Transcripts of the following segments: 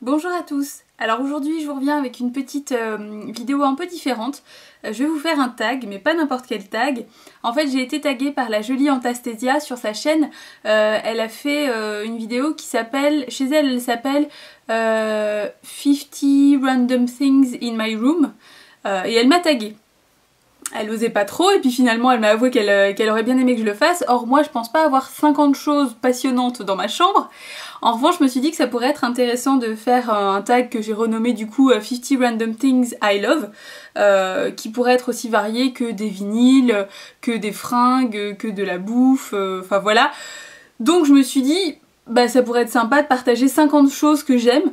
Bonjour à tous. Alors aujourd'hui je vous reviens avec une petite vidéo un peu différente. Je vais vous faire un tag, mais pas n'importe quel tag. En fait j'ai été taguée par la jolie Antastasia sur sa chaîne. Elle a fait une vidéo qui s'appelle, chez elle, elle s'appelle 50 Random Things in My Room. Et elle m'a taguée. Elle osait pas trop et puis finalement elle m'a avoué qu'elle aurait bien aimé que je le fasse. Or moi je pense pas avoir 50 choses passionnantes dans ma chambre. En revanche je me suis dit que ça pourrait être intéressant de faire un tag que j'ai renommé du coup 50 Random Things I Love, qui pourrait être aussi varié que des vinyles, que des fringues, que de la bouffe, enfin voilà. Donc je me suis dit bah ça pourrait être sympa de partager 50 choses que j'aime.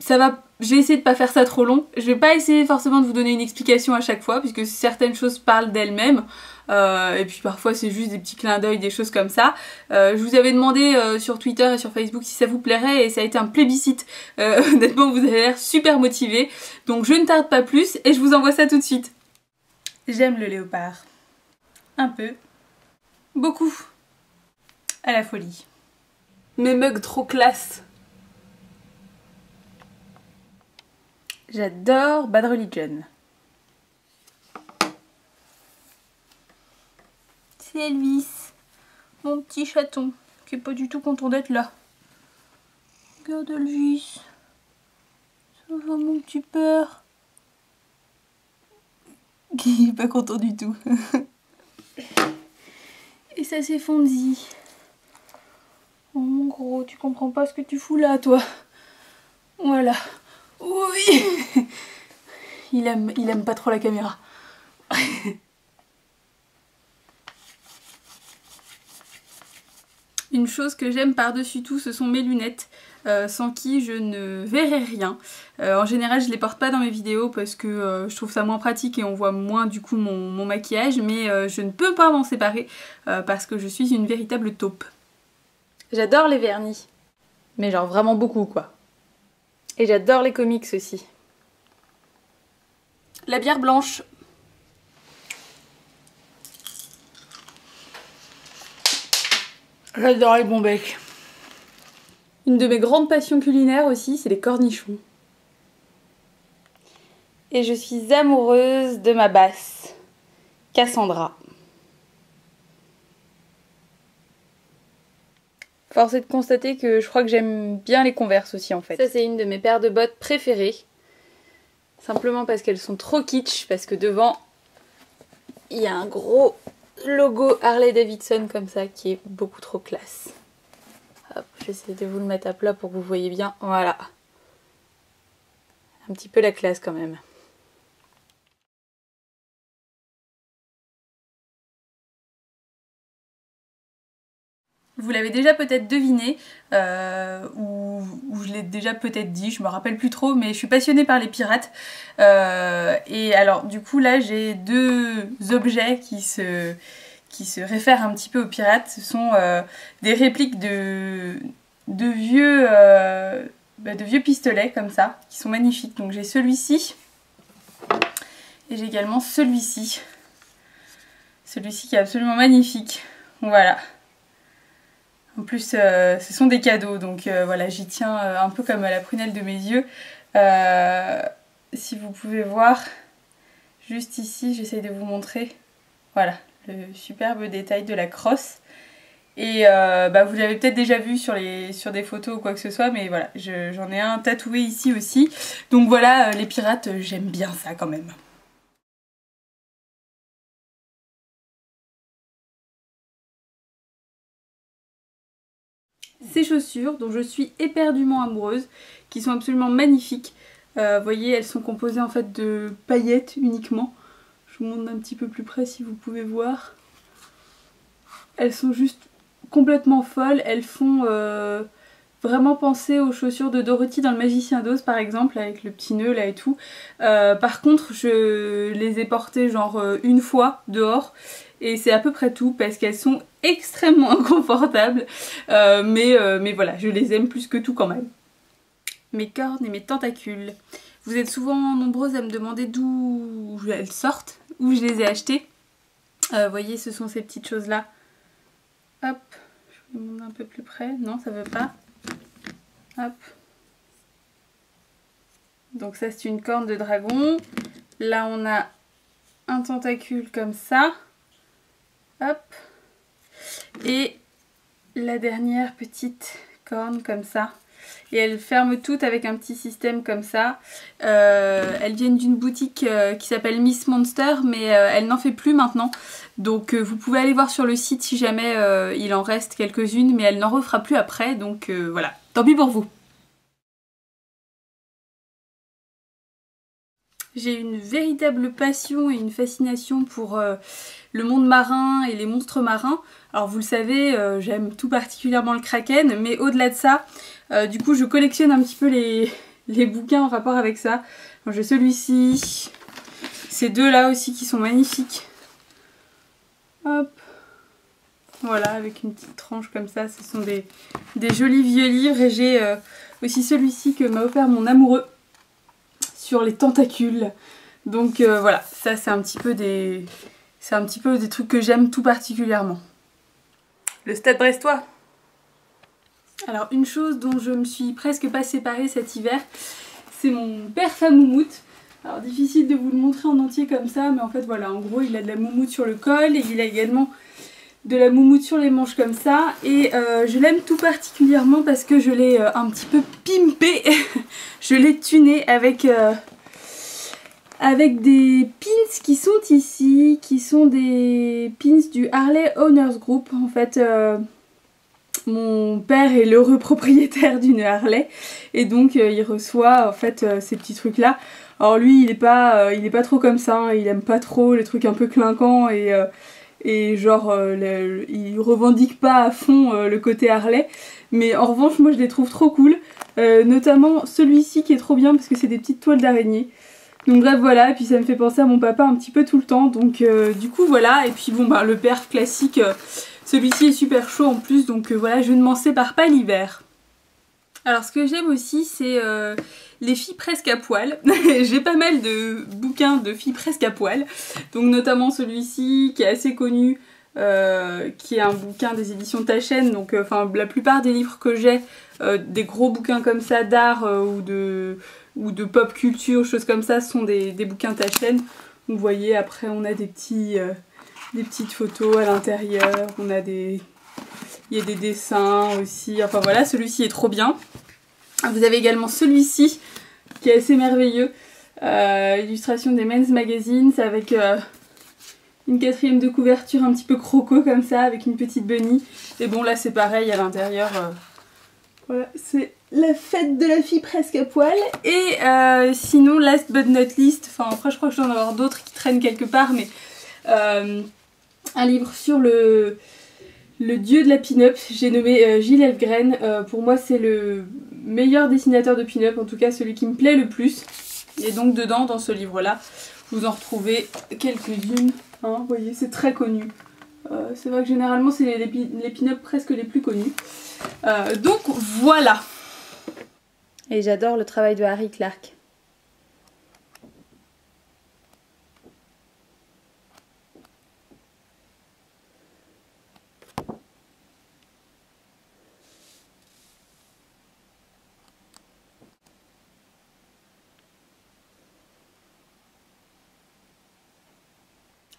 Ça va, j'ai essayé de pas faire ça trop long. Je vais pas essayer forcément de vous donner une explication à chaque fois, puisque certaines choses parlent d'elles-mêmes. Et puis parfois c'est juste des petits clins d'œil, des choses comme ça. Je vous avais demandé sur Twitter et sur Facebook si ça vous plairait et ça a été un plébiscite. Honnêtement vous avez l'air super motivés. Donc je ne tarde pas plus et je vous envoie ça tout de suite. J'aime le léopard. Un peu. Beaucoup. À la folie. Mes mugs trop classe. J'adore Bad Religion. C'est Elvis, mon petit chaton, qui est pas du tout content d'être là. Regarde Elvis. Ça va mon petit père. Il est pas content du tout. Et ça c'est Fonzie. Oh mon gros, tu comprends pas ce que tu fous là toi. Voilà. Oui. Il aime pas trop la caméra. Une chose que j'aime par-dessus tout, ce sont mes lunettes, sans qui je ne verrai rien. En général, je les porte pas dans mes vidéos parce que je trouve ça moins pratique et on voit moins du coup mon maquillage, mais je ne peux pas m'en séparer parce que je suis une véritable taupe. J'adore les vernis, mais genre vraiment beaucoup quoi. Et j'adore les comics aussi. La bière blanche. J'adore les bons becs. Une de mes grandes passions culinaires aussi, c'est les cornichons. Et je suis amoureuse de ma basse, Cassandra. Force est de constater que je crois que j'aime bien les Converse aussi en fait. Ça c'est une de mes paires de bottes préférées. Simplement parce qu'elles sont trop kitsch, parce que devant il y a un gros logo Harley Davidson comme ça qui est beaucoup trop classe. Hop, j'essaie de vous le mettre à plat pour que vous voyez bien. Voilà. Un petit peu la classe quand même. Vous l'avez déjà peut-être deviné, ou je l'ai déjà peut-être dit, je me rappelle plus trop, mais je suis passionnée par les pirates. Et alors du coup là j'ai deux objets qui se réfèrent un petit peu aux pirates. Ce sont des répliques de vieux pistolets comme ça, qui sont magnifiques. Donc j'ai celui-ci, et j'ai également celui-ci. Celui-ci qui est absolument magnifique. Voilà. En plus, ce sont des cadeaux, donc voilà, j'y tiens un peu comme à la prunelle de mes yeux. Si vous pouvez voir, juste ici, j'essaye de vous montrer, voilà, le superbe détail de la crosse. Et vous l'avez peut-être déjà vu sur des photos ou quoi que ce soit, mais voilà, j'en ai un tatoué ici aussi. Donc voilà, les pirates, j'aime bien ça quand même. Ces chaussures dont je suis éperdument amoureuse, qui sont absolument magnifiques. Vous voyez, elles sont composées en fait de paillettes uniquement. Je vous montre un petit peu plus près si vous pouvez voir. Elles sont juste complètement folles. Elles font vraiment penser aux chaussures de Dorothy dans Le Magicien d'Oz par exemple, avec le petit nœud là et tout. Par contre, je les ai portées genre une fois dehors. Et c'est à peu près tout parce qu'elles sont extrêmement inconfortables. Mais voilà, je les aime plus que tout quand même. Mes cornes et mes tentacules. Vous êtes souvent nombreuses à me demander d'où elles sortent, où je les ai achetées. Vous voyez, ce sont ces petites choses-là. Hop, je vous montre un peu plus près. Non, ça veut pas. Hop. Donc ça c'est une corne de dragon. Là on a un tentacule comme ça. Hop. Et la dernière petite corne comme ça. Et elles ferment toutes avec un petit système comme ça. Elles viennent d'une boutique qui s'appelle Miss Monster, mais elle n'en fait plus maintenant. Donc vous pouvez aller voir sur le site si jamais il en reste quelques-unes, mais elle n'en refera plus après. Donc voilà, tant pis pour vous. J'ai une véritable passion et une fascination pour le monde marin et les monstres marins. Alors vous le savez, j'aime tout particulièrement le kraken, mais au-delà de ça, du coup je collectionne un petit peu les bouquins en rapport avec ça. J'ai celui-ci, ces deux là aussi qui sont magnifiques. Hop, voilà, avec une petite tranche comme ça, ce sont des jolis vieux livres. Et j'ai aussi celui-ci que m'a offert mon amoureux, sur les tentacules. Donc voilà, ça c'est un petit peu des trucs que j'aime tout particulièrement. Le Stade Brestois. Alors une chose dont je me suis presque pas séparée cet hiver, c'est mon Perfa moumoute. Alors difficile de vous le montrer en entier comme ça, mais en fait voilà, en gros il a de la moumoute sur le col et il a également de la moumoute sur les manches comme ça. Et je l'aime tout particulièrement parce que je l'ai un petit peu pimpé. Je l'ai tuné avec des pins qui sont ici, qui sont des pins du Harley Owners Group. En fait, mon père est l'heureux propriétaire d'une Harley et donc il reçoit en fait ces petits trucs là. Alors lui il est pas trop comme ça, hein, il aime pas trop les trucs un peu clinquants et genre il revendique pas à fond le côté Harley, mais en revanche moi je les trouve trop cool, notamment celui-ci qui est trop bien parce que c'est des petites toiles d'araignée. Donc bref voilà, et puis ça me fait penser à mon papa un petit peu tout le temps, donc du coup voilà. Et puis bon bah le perf classique, celui-ci est super chaud en plus, donc voilà, je ne m'en sépare pas l'hiver. Alors ce que j'aime aussi c'est les filles presque à poil. J'ai pas mal de bouquins de filles presque à poil, donc notamment celui-ci qui est assez connu, qui est un bouquin des éditions Taschen. Donc enfin la plupart des livres que j'ai, des gros bouquins comme ça d'art ou de pop culture, choses comme ça, sont des bouquins Taschen. Vous voyez, après on a des petites photos à l'intérieur, il y a des dessins aussi, enfin voilà, celui-ci est trop bien. Vous avez également celui-ci qui est assez merveilleux, illustration des Men's Magazine, c'est avec une quatrième de couverture un petit peu croco comme ça, avec une petite bunny. Et bon là c'est pareil à l'intérieur, voilà, c'est la fête de la fille presque à poil. Et sinon, last but not least, enfin après je crois que je dois en avoir d'autres qui traînent quelque part, mais un livre sur le dieu de la pin-up, j'ai nommé Gilles Elfgren. Pour moi c'est le meilleur dessinateur de pin-up, en tout cas celui qui me plaît le plus. Et donc dedans, dans ce livre-là, vous en retrouvez quelques-unes, hein, vous voyez, c'est très connu. C'est vrai que généralement c'est les pin-up presque les plus connus. Donc voilà. Et j'adore le travail de Harry Clarke.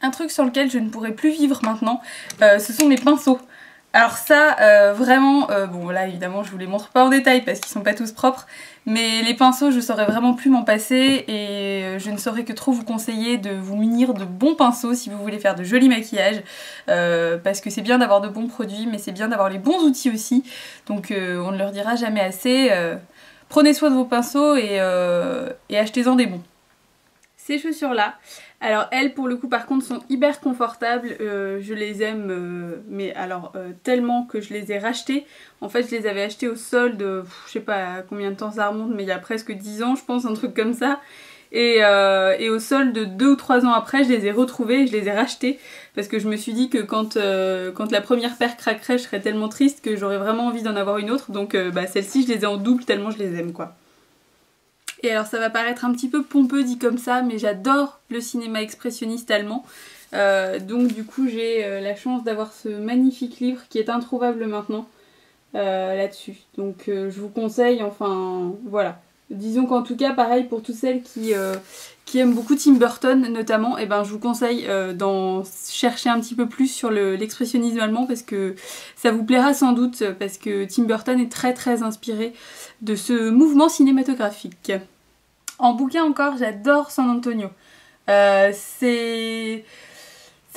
Un truc sur lequel je ne pourrais plus vivre maintenant, ce sont mes pinceaux. Alors ça, vraiment, bon là évidemment je vous les montre pas en détail parce qu'ils sont pas tous propres, mais les pinceaux je saurais vraiment plus m'en passer et je ne saurais que trop vous conseiller de vous munir de bons pinceaux si vous voulez faire de jolis maquillages, parce que c'est bien d'avoir de bons produits, mais c'est bien d'avoir les bons outils aussi, donc on ne leur dira jamais assez. Prenez soin de vos pinceaux et achetez-en des bons. Ces chaussures là, alors elles pour le coup par contre sont hyper confortables, je les aime mais alors tellement que je les ai rachetées. En fait je les avais achetées au solde, je sais pas à combien de temps ça remonte, mais il y a presque 10 ans je pense, un truc comme ça. Et au solde 2 ou 3 ans après je les ai retrouvées et je les ai rachetées parce que je me suis dit que quand la première paire craquerait je serais tellement triste que j'aurais vraiment envie d'en avoir une autre. Donc bah, celle-ci je les ai en double tellement je les aime quoi. Et alors ça va paraître un petit peu pompeux dit comme ça, mais j'adore le cinéma expressionniste allemand. Donc du coup j'ai la chance d'avoir ce magnifique livre qui est introuvable maintenant là-dessus. Donc je vous conseille, enfin voilà, disons qu'en tout cas pareil pour toutes celles qui aiment beaucoup Tim Burton notamment, et ben je vous conseille d'en chercher un petit peu plus sur l'expressionnisme allemand parce que ça vous plaira sans doute, parce que Tim Burton est très très inspiré de ce mouvement cinématographique. En bouquin encore, j'adore San Antonio. C'est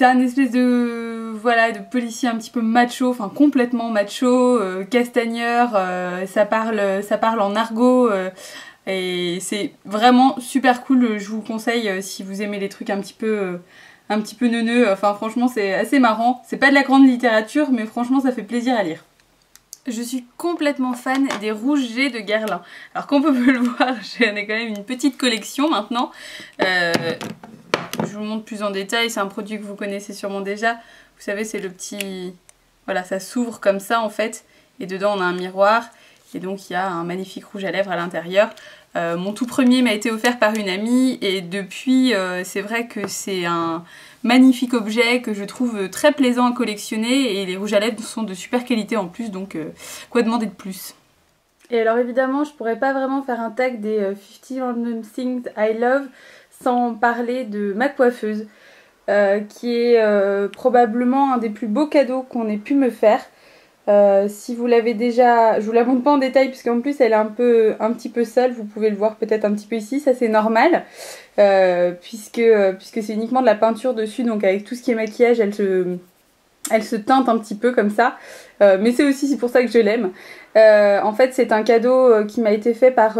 un espèce de, voilà, de policier un petit peu macho, enfin complètement macho, castagneur, ça parle en argot, et c'est vraiment super cool. Je vous conseille si vous aimez les trucs un petit peu neuneux. Enfin franchement c'est assez marrant. C'est pas de la grande littérature mais franchement ça fait plaisir à lire. Je suis complètement fan des rouges G de Guerlain. Alors comme on peut le voir, j'en ai quand même une petite collection maintenant. Je vous montre plus en détail, c'est un produit que vous connaissez sûrement déjà. Vous savez, c'est le petit... Voilà, ça s'ouvre comme ça en fait. Et dedans on a un miroir. Et donc il y a un magnifique rouge à lèvres à l'intérieur. Mon tout premier m'a été offert par une amie. Et depuis, c'est vrai que c'est un magnifique objet que je trouve très plaisant à collectionner. Et les rouges à lèvres sont de super qualité en plus. Donc quoi demander de plus? Et alors évidemment, je pourrais pas vraiment faire un tag des 50 Random Things I Love sans parler de ma coiffeuse, qui est probablement un des plus beaux cadeaux qu'on ait pu me faire. Si vous l'avez déjà, je vous la montre pas en détail puisqu'en plus elle est un petit peu sale, vous pouvez le voir peut-être un petit peu ici, ça c'est normal, puisque c'est uniquement de la peinture dessus, donc avec tout ce qui est maquillage elle se teinte un petit peu comme ça, mais c'est aussi pour ça que je l'aime. En fait c'est un cadeau qui m'a été fait par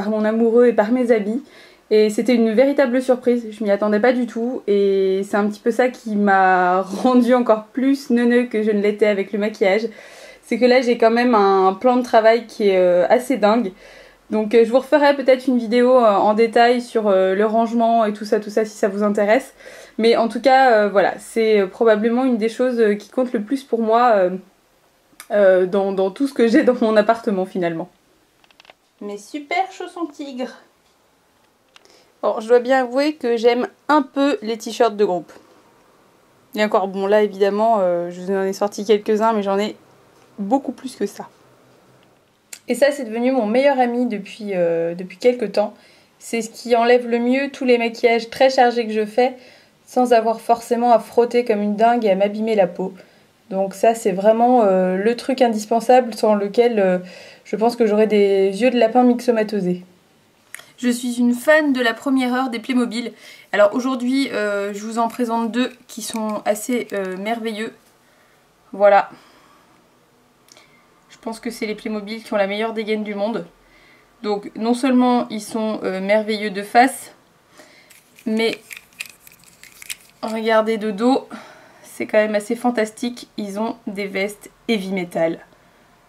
mon amoureux et par mes amis. Et c'était une véritable surprise, je m'y attendais pas du tout et c'est un petit peu ça qui m'a rendu encore plus neuneux que je ne l'étais avec le maquillage. C'est que là j'ai quand même un plan de travail qui est assez dingue. Donc je vous referai peut-être une vidéo en détail sur le rangement et tout ça si ça vous intéresse. Mais en tout cas voilà, c'est probablement une des choses qui compte le plus pour moi dans tout ce que j'ai dans mon appartement finalement. Mes super chaussons tigres. Bon, je dois bien avouer que j'aime un peu les t-shirts de groupe. Et encore, bon là évidemment, je vous en ai sorti quelques-uns, mais j'en ai beaucoup plus que ça. Et ça, c'est devenu mon meilleur ami depuis quelques temps. C'est ce qui enlève le mieux tous les maquillages très chargés que je fais, sans avoir forcément à frotter comme une dingue et à m'abîmer la peau. Donc ça, c'est vraiment le truc indispensable sans lequel je pense que j'aurais des yeux de lapin myxomatosés. Je suis une fan de la première heure des Playmobil. Alors aujourd'hui, je vous en présente deux qui sont assez merveilleux. Voilà. Je pense que c'est les Playmobil qui ont la meilleure dégaine du monde. Donc non seulement ils sont merveilleux de face, mais regardez de dos, c'est quand même assez fantastique. Ils ont des vestes heavy metal.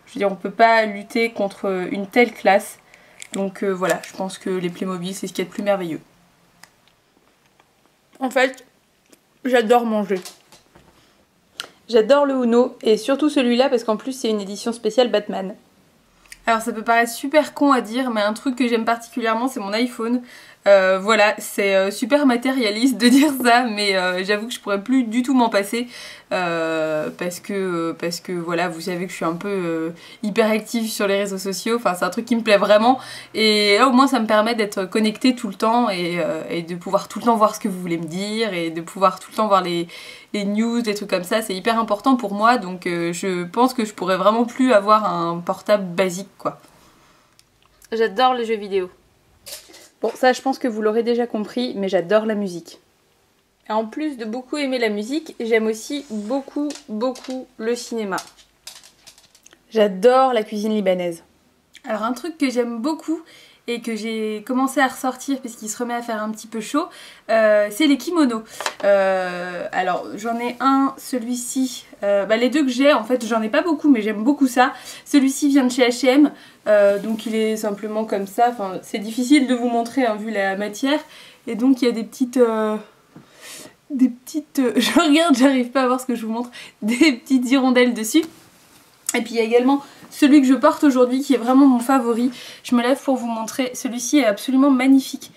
Je veux dire, on peut pas lutter contre une telle classe. Donc voilà, je pense que les Playmobil c'est ce qu'il y a de plus merveilleux. En fait, j'adore manger. J'adore le Uno et surtout celui-là parce qu'en plus c'est une édition spéciale Batman. Alors ça peut paraître super con à dire mais un truc que j'aime particulièrement c'est mon iPhone. Voilà, c'est super matérialiste de dire ça mais j'avoue que je pourrais plus du tout m'en passer parce que voilà, vous savez que je suis un peu hyper active sur les réseaux sociaux, enfin c'est un truc qui me plaît vraiment et là au moins ça me permet d'être connectée tout le temps et de pouvoir tout le temps voir ce que vous voulez me dire et de pouvoir tout le temps voir les news, des trucs comme ça, c'est hyper important pour moi donc je pense que je pourrais vraiment plus avoir un portable basique quoi. J'adore les jeux vidéo. Bon, ça je pense que vous l'aurez déjà compris, mais j'adore la musique. Et en plus de beaucoup aimer la musique, j'aime aussi beaucoup le cinéma. J'adore la cuisine libanaise. Alors un truc que j'aime beaucoup et que j'ai commencé à ressortir puisqu'il se remet à faire un petit peu chaud, c'est les kimonos. Alors j'en ai un, celui-ci, les deux que j'ai, en fait j'en ai pas beaucoup mais j'aime beaucoup ça. Celui-ci vient de chez H&M, donc il est simplement comme ça, enfin c'est difficile de vous montrer hein, vu la matière. Et donc il y a des petites... je regarde, j'arrive pas à voir ce que je vous montre, des petites hirondelles dessus. Et puis il y a également celui que je porte aujourd'hui qui est vraiment mon favori. Je me lève pour vous montrer. Celui-ci est absolument magnifique.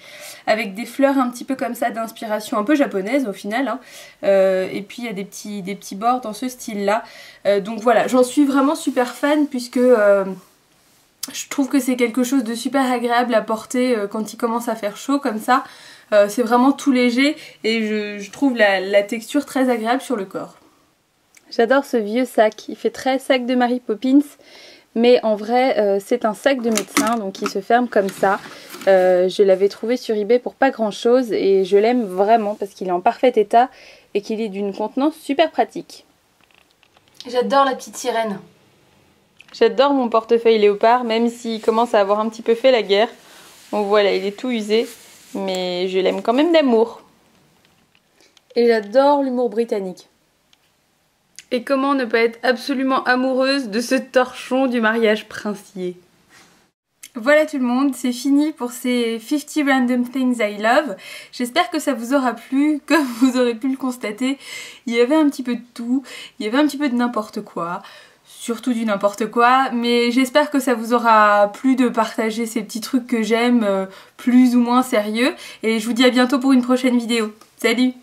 Avec des fleurs un petit peu comme ça d'inspiration un peu japonaise au final. Hein. Et puis il y a des petits bords dans ce style-là. Donc voilà, j'en suis vraiment super fan puisque Je trouve que c'est quelque chose de super agréable à porter quand il commence à faire chaud comme ça. C'est vraiment tout léger et je trouve la texture très agréable sur le corps. J'adore ce vieux sac, il fait très sac de Mary Poppins, mais en vrai c'est un sac de médecin, donc il se ferme comme ça. Je l'avais trouvé sur eBay pour pas grand chose et je l'aime vraiment parce qu'il est en parfait état et qu'il est d'une contenance super pratique. J'adore la petite sirène. J'adore mon portefeuille léopard, même s'il commence à avoir un petit peu fait la guerre. Donc voilà, il est tout usé, mais je l'aime quand même d'amour. Et j'adore l'humour britannique. Et comment ne pas être absolument amoureuse de ce torchon du mariage princier. Voilà tout le monde, c'est fini pour ces 50 Random Things I Love. J'espère que ça vous aura plu, comme vous aurez pu le constater. Il y avait un petit peu de tout, il y avait un petit peu de n'importe quoi. Surtout du n'importe quoi, mais j'espère que ça vous aura plu de partager ces petits trucs que j'aime, plus ou moins sérieux. Et je vous dis à bientôt pour une prochaine vidéo. Salut!